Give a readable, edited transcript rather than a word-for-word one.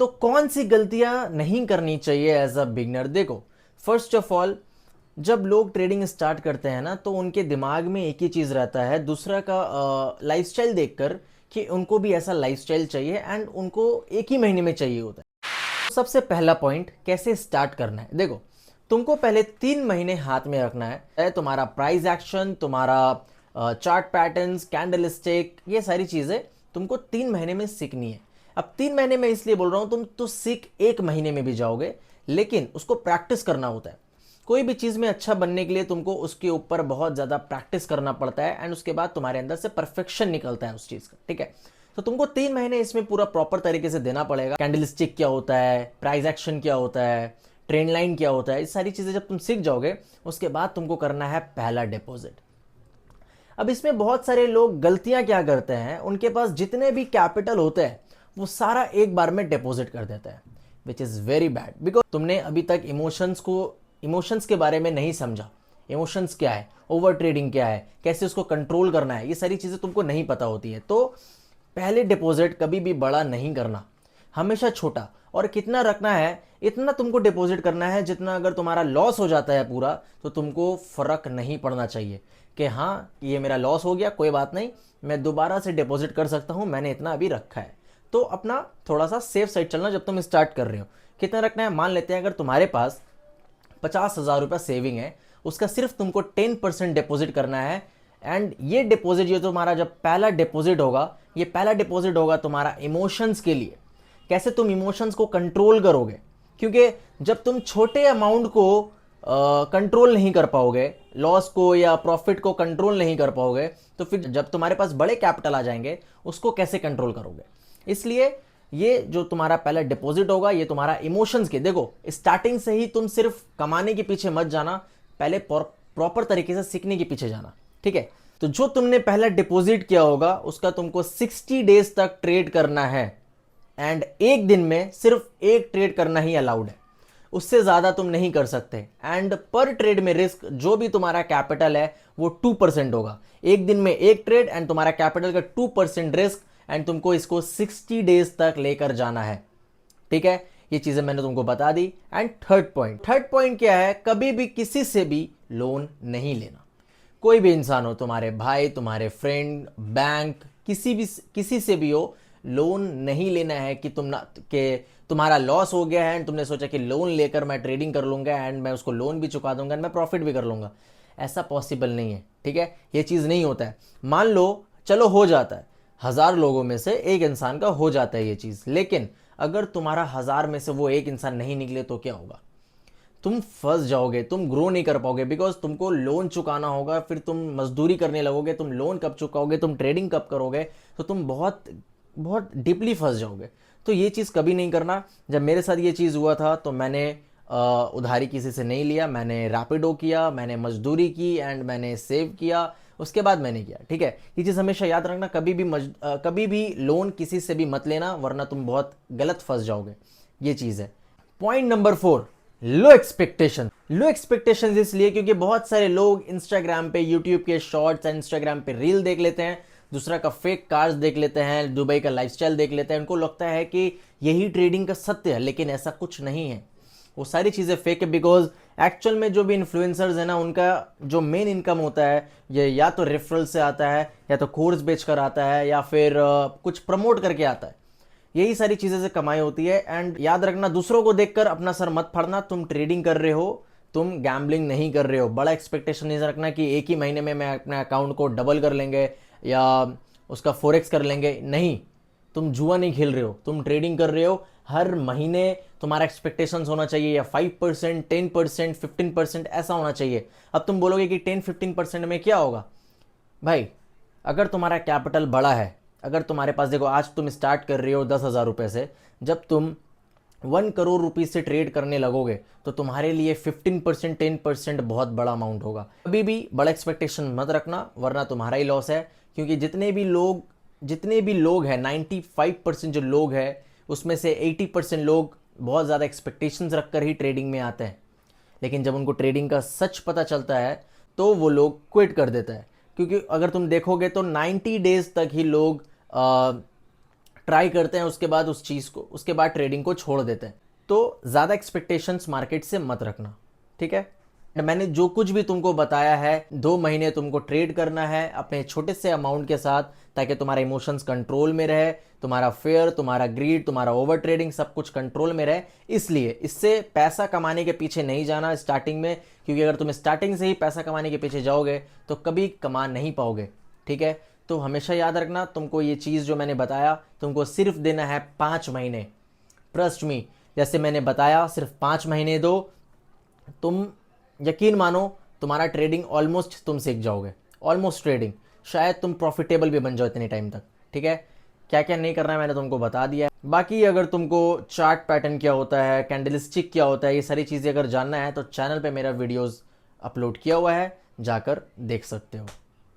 तो कौन सी गलतियां नहीं करनी चाहिए एज अ बिगनर? देखो, फर्स्ट ऑफ ऑल, जब लोग ट्रेडिंग स्टार्ट करते हैं ना, तो उनके दिमाग में एक ही चीज़ रहता है, दूसरा का लाइफस्टाइल देखकर, कि उनको भी ऐसा लाइफस्टाइल चाहिए एंड उनको एक ही महीने में चाहिए होता है। तो सबसे पहला पॉइंट, कैसे स्टार्ट करना है? देखो, तुमको पहले 3 महीने हाथ में रखना है। तुम्हारा प्राइस एक्शन, तुम्हारा चार्ट पैटर्न्स, कैंडल स्टिक, ये सारी चीज़ें तुमको 3 महीने में सीखनी है। अब 3 महीने में इसलिए बोल रहा हूँ, तुम तो सीख 1 महीने में भी जाओगे, लेकिन उसको प्रैक्टिस करना होता है। कोई भी चीज़ में अच्छा बनने के लिए तुमको उसके ऊपर बहुत ज़्यादा प्रैक्टिस करना पड़ता है एंड उसके बाद तुम्हारे अंदर से परफेक्शन निकलता है उस चीज़ का, ठीक है? तो तुमको 3 महीने इसमें पूरा प्रॉपर तरीके से देना पड़ेगा। कैंडल स्टिक क्या होता है, प्राइस एक्शन क्या होता है, ट्रेंड लाइन क्या होता है, इस सारी चीज़ें जब तुम सीख जाओगे, उसके बाद तुमको करना है पहला डिपॉजिट। अब इसमें बहुत सारे लोग गलतियां क्या करते हैं, उनके पास जितने भी कैपिटल होते हैं वो सारा एक बार में डिपॉजिट कर देते हैं, which is very bad, because तुमने अभी तक इमोशंस के बारे में नहीं समझा। इमोशंस क्या है, ओवर ट्रेडिंग क्या है, कैसे उसको कंट्रोल करना है, ये सारी चीज़ें तुमको नहीं पता होती है। तो पहले डिपॉजिट कभी भी बड़ा नहीं करना, हमेशा छोटा। और कितना रखना है, इतना तुमको डिपॉजिट करना है जितना, अगर तुम्हारा लॉस हो जाता है पूरा, तो तुमको फर्क नहीं पड़ना चाहिए कि हाँ ये मेरा लॉस हो गया, कोई बात नहीं, मैं दोबारा से डिपॉजिट कर सकता हूँ, मैंने इतना अभी रखा है। तो अपना थोड़ा सा सेफ साइड चलना जब तुम स्टार्ट कर रहे हो। कितना रखना है, मान लेते हैं अगर तुम्हारे पास 50,000 रुपया सेविंग है, उसका सिर्फ तुमको 10% डिपॉजिट करना है। एंड ये डिपॉजिट, ये तुम्हारा जब पहला डिपॉजिट होगा, ये पहला डिपॉजिट होगा तुम्हारा इमोशंस के लिए। कैसे तुम इमोशंस को कंट्रोल करोगे? क्योंकि जब तुम छोटे अमाउंट को कंट्रोल नहीं कर पाओगे, लॉस को या प्रॉफिट को कंट्रोल नहीं कर पाओगे, तो फिर जब तुम्हारे पास बड़े कैपिटल आ जाएंगे, उसको कैसे कंट्रोल करोगे? इसलिए ये जो तुम्हारा पहला डिपॉजिट होगा, ये तुम्हारा इमोशंस के, देखो स्टार्टिंग से ही तुम सिर्फ कमाने के पीछे मत जाना, पहले प्रॉपर तरीके से सीखने के पीछे जाना, ठीक है? तो जो तुमने पहला डिपॉजिट किया होगा, उसका तुमको 60 डेज तक ट्रेड करना है एंड एक दिन में सिर्फ एक ट्रेड करना ही अलाउड है, उससे ज्यादा तुम नहीं कर सकते। एंड पर ट्रेड में रिस्क, जो भी तुम्हारा कैपिटल है वो 2% होगा। एक दिन में एक ट्रेड एंड तुम्हारा कैपिटल का 2% रिस्क, एंड तुमको इसको 60 डेज तक लेकर जाना है, ठीक है? ये चीजें मैंने तुमको बता दी। एंड थर्ड पॉइंट क्या है, कभी भी किसी से भी लोन नहीं लेना। कोई भी इंसान हो, तुम्हारे भाई, तुम्हारे फ्रेंड, बैंक, किसी से भी हो, लोन नहीं लेना है कि तुम्हारा लॉस हो गया है एंड तुमने सोचा कि लोन लेकर मैं ट्रेडिंग कर लूंगा एंड मैं उसको लोन भी चुका दूंगा एंड मैं प्रॉफिट भी कर लूंगा। ऐसा पॉसिबल नहीं है, ठीक है? ये चीज़ नहीं होता है। मान लो, चलो हो जाता है, 1,000 लोगों में से एक इंसान का हो जाता है ये चीज़, लेकिन अगर तुम्हारा 1,000 में से वो एक इंसान नहीं निकले तो क्या होगा? तुम फंस जाओगे, तुम ग्रो नहीं कर पाओगे, बिकॉज तुमको लोन चुकाना होगा, फिर तुम मजदूरी करने लगोगे, तुम लोन कब चुकाओगे, तुम ट्रेडिंग कब करोगे, तो तुम बहुत बहुत डीपली फंस जाओगे। तो ये चीज़ कभी नहीं करना। जब मेरे साथ ये चीज़ हुआ था, तो मैंने उधारी किसी से नहीं लिया, मैंने रैपिडो किया, मैंने मजदूरी की एंड मैंने सेव किया, उसके बाद मैंने किया, ठीक है? ये चीज़ हमेशा याद रखना, कभी भी लोन किसी से भी मत लेना, वरना तुम बहुत गलत फंस जाओगे। ये चीज़ है। पॉइंट नंबर 4, लो एक्सपेक्टेशन इसलिए क्योंकि बहुत सारे लोग इंस्टाग्राम पे, यूट्यूब के शॉर्ट्स एंड इंस्टाग्राम पे रील देख लेते हैं, दूसरा का फेक कार्स देख लेते हैं, दुबई का लाइफस्टाइल देख लेते हैं, उनको लगता है कि यही ट्रेडिंग का सत्य है, लेकिन ऐसा कुछ नहीं है। वो सारी चीज़ें फेक है, बिकॉज एक्चुअल में जो भी इन्फ्लुएंसर्स है ना, उनका जो मेन इनकम होता है, ये या तो रेफरल से आता है, या तो कोर्स बेचकर आता है, या फिर कुछ प्रमोट करके आता है। यही सारी चीज़ें से कमाई होती है। एंड याद रखना, दूसरों को देखकर अपना सर मत फाड़ना। तुम ट्रेडिंग कर रहे हो, तुम गैम्बलिंग नहीं कर रहे हो। बड़ा एक्सपेक्टेशन नहीं रखना कि एक ही महीने में मैं अपने अकाउंट को डबल कर लेंगे या उसका फोरेक्स कर लेंगे। नहीं, तुम जुआ नहीं खेल रहे हो, तुम ट्रेडिंग कर रहे हो। हर महीने तुम्हारा एक्सपेक्टेशन होना चाहिए या 5%, 10%, 15% ऐसा होना चाहिए। अब तुम बोलोगे कि 10-15% में क्या होगा? भाई, अगर तुम्हारा कैपिटल बड़ा है, अगर तुम्हारे पास, देखो आज तुम स्टार्ट कर रहे हो 10,000 रुपये से, जब तुम 1 करोड़ रुपीज से ट्रेड करने लगोगे, तो तुम्हारे लिए 15%, 10% बहुत बड़ा अमाउंट होगा। कभी भी बड़ा एक्सपेक्टेशन मत रखना, वरना तुम्हारा ही लॉस है। क्योंकि जितने भी लोग हैं, 95% जो लोग हैं, उसमें से 80% लोग बहुत ज़्यादा एक्सपेक्टेशंस रखकर ही ट्रेडिंग में आते हैं, लेकिन जब उनको ट्रेडिंग का सच पता चलता है, तो वो लोग क्विट कर देता है। क्योंकि अगर तुम देखोगे तो 90 डेज तक ही लोग ट्राई करते हैं, उसके बाद उस चीज़ को, उसके बाद ट्रेडिंग को छोड़ देते हैं। तो ज़्यादा एक्सपेक्टेशंस मार्केट से मत रखना, ठीक है। मैंने जो कुछ भी तुमको बताया है, 2 महीने तुमको ट्रेड करना है अपने छोटे से अमाउंट के साथ, ताकि तुम्हारा इमोशंस कंट्रोल में रहे, तुम्हारा फेयर, तुम्हारा ग्रीड, तुम्हारा ओवर ट्रेडिंग सब कुछ कंट्रोल में रहे। इसलिए इससे पैसा कमाने के पीछे नहीं जाना स्टार्टिंग में, क्योंकि अगर तुम स्टार्टिंग से ही पैसा कमाने के पीछे जाओगे तो कभी कमा नहीं पाओगे, ठीक है। तो हमेशा याद रखना, तुमको ये चीज़ जो मैंने बताया, तुमको सिर्फ देना है 5 महीने। ट्रस्ट मी, जैसे मैंने बताया, सिर्फ 5 महीने दो, तुम यकीन मानो तुम्हारा ट्रेडिंग ऑलमोस्ट तुम सीख जाओगे, ऑलमोस्ट ट्रेडिंग, शायद तुम प्रॉफिटेबल भी बन जाओ इतने टाइम तक, ठीक है। क्या क्या नहीं करना है मैंने तुमको बता दिया है। बाकी अगर तुमको चार्ट पैटर्न क्या होता है, कैंडलस्टिक क्या होता है, ये सारी चीज़ें अगर जानना है तो चैनल पे मेरा वीडियोस अपलोड किया हुआ है, जाकर देख सकते हो।